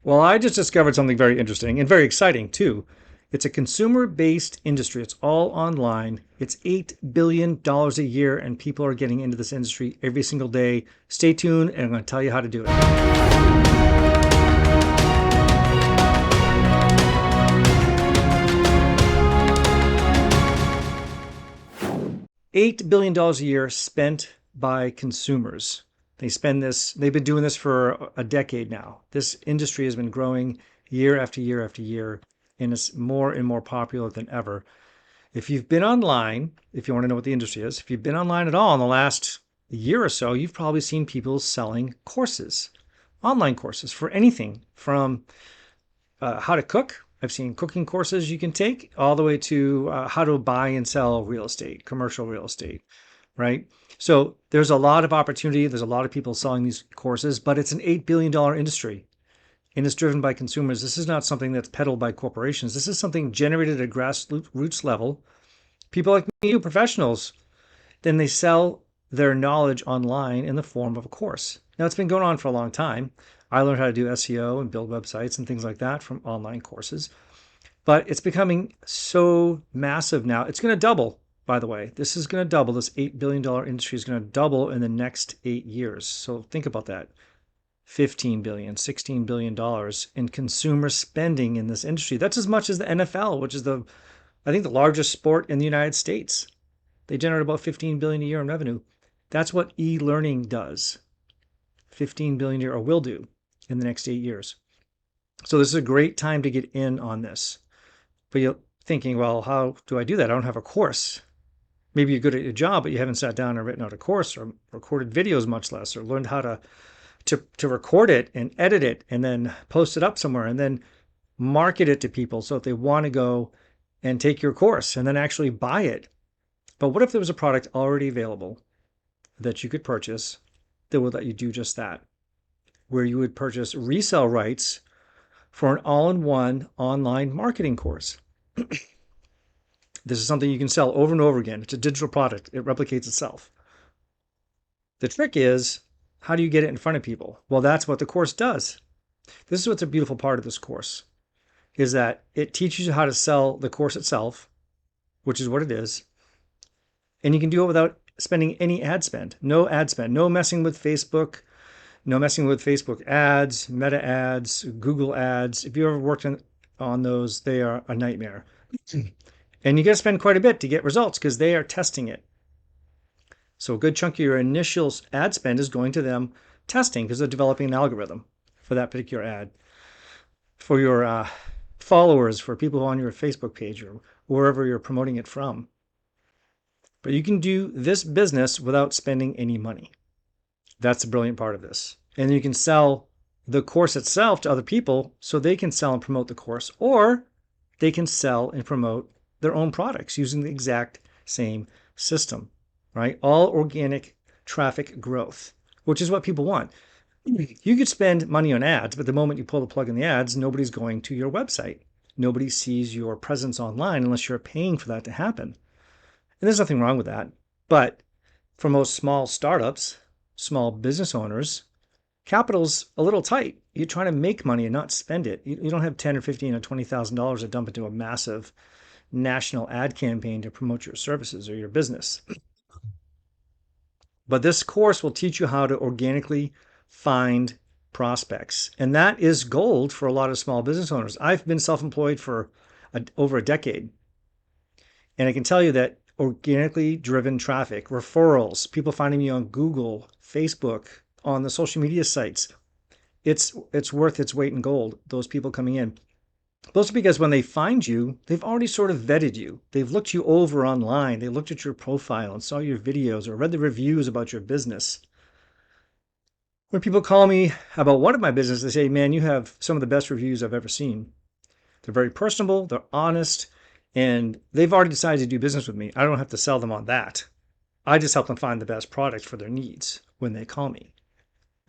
Well, I just discovered something very interesting and very exciting too. It's a consumer-based industry. It's all online. It's $8 billion a year, and people are getting into this industry every single day. Stay tuned, and I'm going to tell you how to do it. $8 billion a year spent by consumers. They've been doing this for a decade now. This industry has been growing year after year after year, and it's more and more popular than ever. If you've been online, if you want to know what the industry is, if you've been online at all in the last year or so, you've probably seen people selling courses, online courses for anything from how to cook. I've seen cooking courses you can take all the way to how to buy and sell real estate, commercial real estate, right? So there's a lot of opportunity. There's a lot of people selling these courses, but it's an $8 billion industry and it's driven by consumers. This is not something that's peddled by corporations. This is something generated at grassroots level. People like me, professionals, then they sell their knowledge online in the form of a course. Now, it's been going on for a long time. I learned how to do SEO and build websites and things like that from online courses, but it's becoming so massive now. It's going to double, by the way. This is going to double. This $8 billion industry is going to double in the next 8 years. So think about that. 15 billion, $16 billion in consumer spending in this industry. That's as much as the NFL, which is I think the largest sport in the United States. They generate about 15 billion a year in revenue. That's what e-learning does. 15 billion a year, or will do in the next 8 years. So this is a great time to get in on this. But you're thinking, well, how do I do that? I don't have a course. Maybe you're good at your job, but you haven't sat down and written out a course or recorded videos, much less, or learned how to record it and edit it and then post it up somewhere and then market it to people so if they want to go and take your course and then actually buy it. But what if there was a product already available that you could purchase that would let you do just that, where you would purchase resale rights for an all-in-one online marketing course? This is something you can sell over and over again. It's a digital product. It replicates itself. The trick is, how do you get it in front of people? Well, that's what the course does. This is what's a beautiful part of this course, is that it teaches you how to sell the course itself, which is what it is. And you can do it without spending any ad spend. No ad spend. No messing with Facebook. No messing with Facebook ads, Meta ads, Google ads. If you ever worked on those, they are a nightmare. And you got to spend quite a bit to get results because they are testing it. So a good chunk of your initial ad spend is going to them testing because they're developing an algorithm for that particular ad. For your followers, for people on your Facebook page or wherever you're promoting it from. But you can do this business without spending any money. That's the brilliant part of this. And you can sell the course itself to other people so they can sell and promote the course, or they can sell and promote their own products using the exact same system, right? All organic traffic growth, which is what people want. You could spend money on ads, but the moment you pull the plug in the ads, nobody's going to your website. Nobody sees your presence online unless you're paying for that to happen. And there's nothing wrong with that. But for most small startups, small business owners, capital's a little tight. You're trying to make money and not spend it. You don't have 10 or 15 or $20,000 to dump into a massive national ad campaign to promote your services or your business. But this course will teach you how to organically find prospects. And that is gold for a lot of small business owners. I've been self-employed for over a decade. And I can tell you that organically driven traffic, referrals, people finding me on Google, Facebook, on the social media sites, it's worth its weight in gold, those people coming in. Mostly because when they find you, they've already sort of vetted you. They've looked you over online. They looked at your profile and saw your videos or read the reviews about your business. When people call me about one of my business, they say, man, you have some of the best reviews I've ever seen. They're very personable, they're honest, and they've already decided to do business with me. I don't have to sell them on that. I just help them find the best product for their needs when they call me.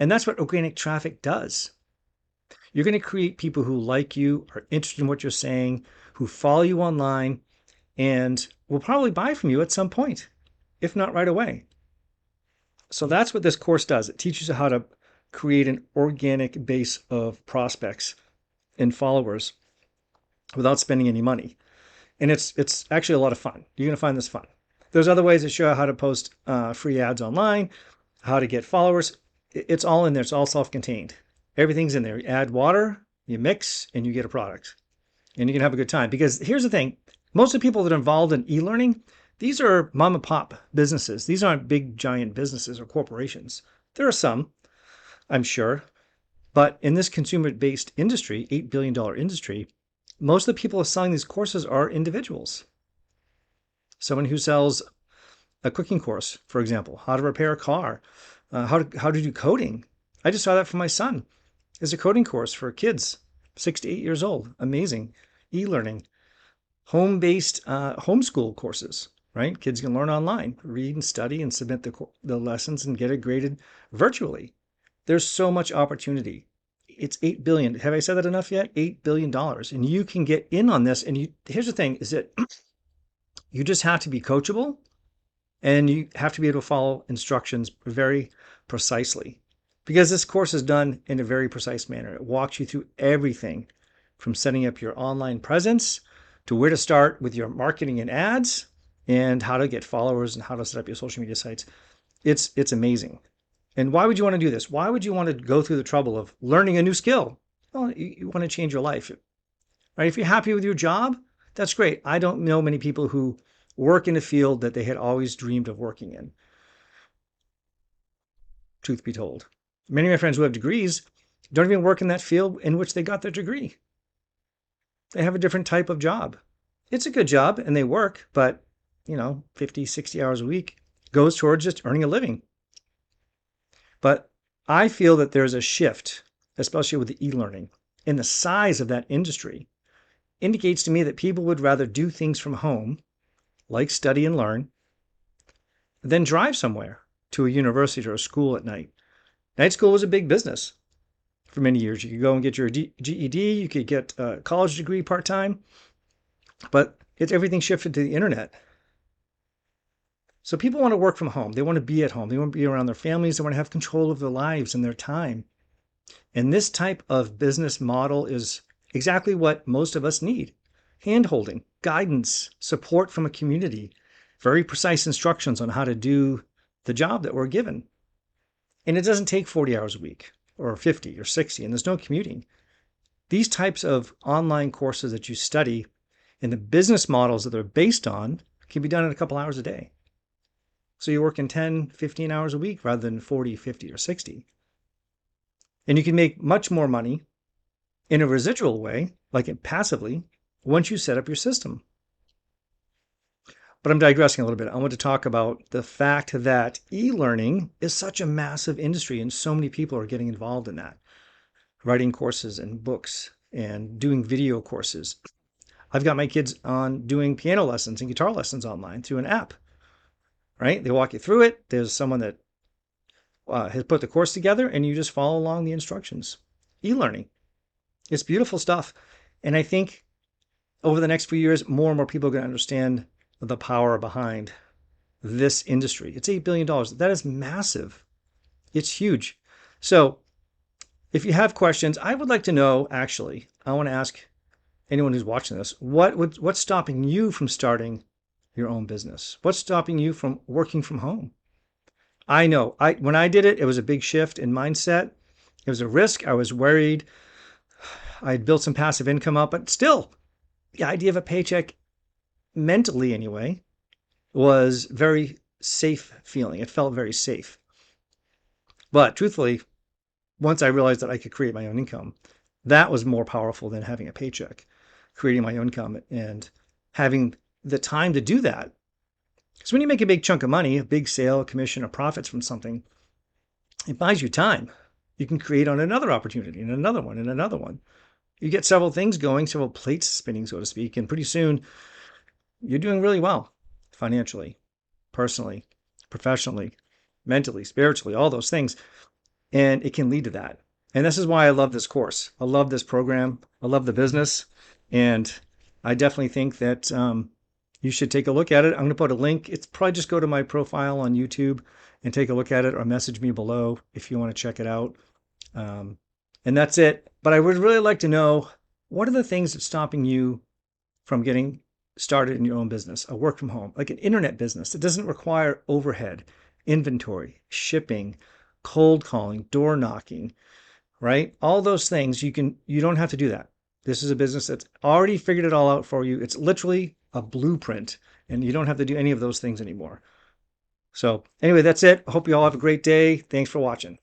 And that's what organic traffic does. You're going to create people who like you, are interested in what you're saying, who follow you online, and will probably buy from you at some point, if not right away. So that's what this course does. It teaches you how to create an organic base of prospects and followers without spending any money. And it's actually a lot of fun. You're going to find this fun. There's other ways that show how to post free ads online, how to get followers. It's all in there. It's all self-contained. Everything's in there. You add water, you mix, and you get a product. And you can have a good time. Because here's the thing. Most of the people that are involved in e-learning, these are mom and pop businesses. These aren't big, giant businesses or corporations. There are some, I'm sure. But in this consumer-based industry, $8 billion industry, most of the people selling these courses are individuals. Someone who sells a cooking course, for example, how to repair a car, how to do coding. I just saw that for my son. It's a coding course for kids, 6 to 8 years old. Amazing. E-learning, home-based homeschool courses, right? Kids can learn online, read and study and submit the lessons and get it graded virtually. There's so much opportunity. It's 8 billion. Have I said that enough yet? $8 billion. And you can get in on this. And here's the thing is that you just have to be coachable and you have to be able to follow instructions very precisely because this course is done in a very precise manner. It walks you through everything from setting up your online presence to where to start with your marketing and ads and how to get followers and how to set up your social media sites. It's amazing. And why would you want to do this? Why would you want to go through the trouble of learning a new skill? Well, you want to change your life, right? If you're happy with your job, that's great. I don't know many people who work in a field that they had always dreamed of working in, truth be told. Many of my friends who have degrees don't even work in that field in which they got their degree. They have a different type of job. It's a good job and they work, but 50, 60 hours a week goes towards just earning a living. But I feel that there's a shift, especially with the e-learning, and the size of that industry indicates to me that people would rather do things from home, like study and learn, than drive somewhere to a university or a school at night. Night school was a big business for many years. You could go and get your GED, you could get a college degree part-time, but everything shifted to the internet. So people want to work from home. They want to be at home. They want to be around their families. They want to have control of their lives and their time. And this type of business model is exactly what most of us need. Hand-holding, guidance, support from a community, very precise instructions on how to do the job that we're given. And it doesn't take 40 hours a week or 50 or 60, and there's no commuting. These types of online courses that you study and the business models that they're based on can be done in a couple hours a day. So you're working 10, 15 hours a week rather than 40, 50, or 60. And you can make much more money in a residual way, like it passively, once you set up your system. But I'm digressing a little bit. I want to talk about the fact that e-learning is such a massive industry and so many people are getting involved in that. Writing courses and books and doing video courses. I've got my kids on doing piano lessons and guitar lessons online through an app. Right? They walk you through it. There's someone that has put the course together and you just follow along the instructions. E-learning. It's beautiful stuff. And I think over the next few years, more and more people are going to understand the power behind this industry. It's $8 billion. That is massive. It's huge. So if you have questions, I would like to know, actually, I want to ask anyone who's watching this, what's stopping you from starting your own business? What's stopping you from working from home? I know when I did it, it was a big shift in mindset. It was a risk. I was worried. I had built some passive income up, but still the idea of a paycheck, mentally anyway, was very safe feeling. It felt very safe. But truthfully, once I realized that I could create my own income, that was more powerful than having a paycheck, creating my own income and having the time to do that. Because when you make a big chunk of money, a big sale, commission, or profits from something, it buys you time. You can create on another opportunity and another one and another one. You get several things going, several plates spinning, so to speak, and pretty soon you're doing really well financially, personally, professionally, mentally, spiritually, all those things. And it can lead to that. And this is why I love this course. I love this program. I love the business. And I definitely think that you should take a look at it. I'm going to put a link. It's probably just go to my profile on YouTube and take a look at it or message me below if you want to check it out. Um, and that's it. But I would really like to know, what are the things that's stopping you from getting started in your own business, a work from home, like an internet business that doesn't require overhead, inventory, shipping, cold calling, door knocking, right? All those things you don't have to do that. This is a business that's already figured it all out for you. It's literally a blueprint, and you don't have to do any of those things anymore. So anyway, that's it. I hope you all have a great day. Thanks for watching.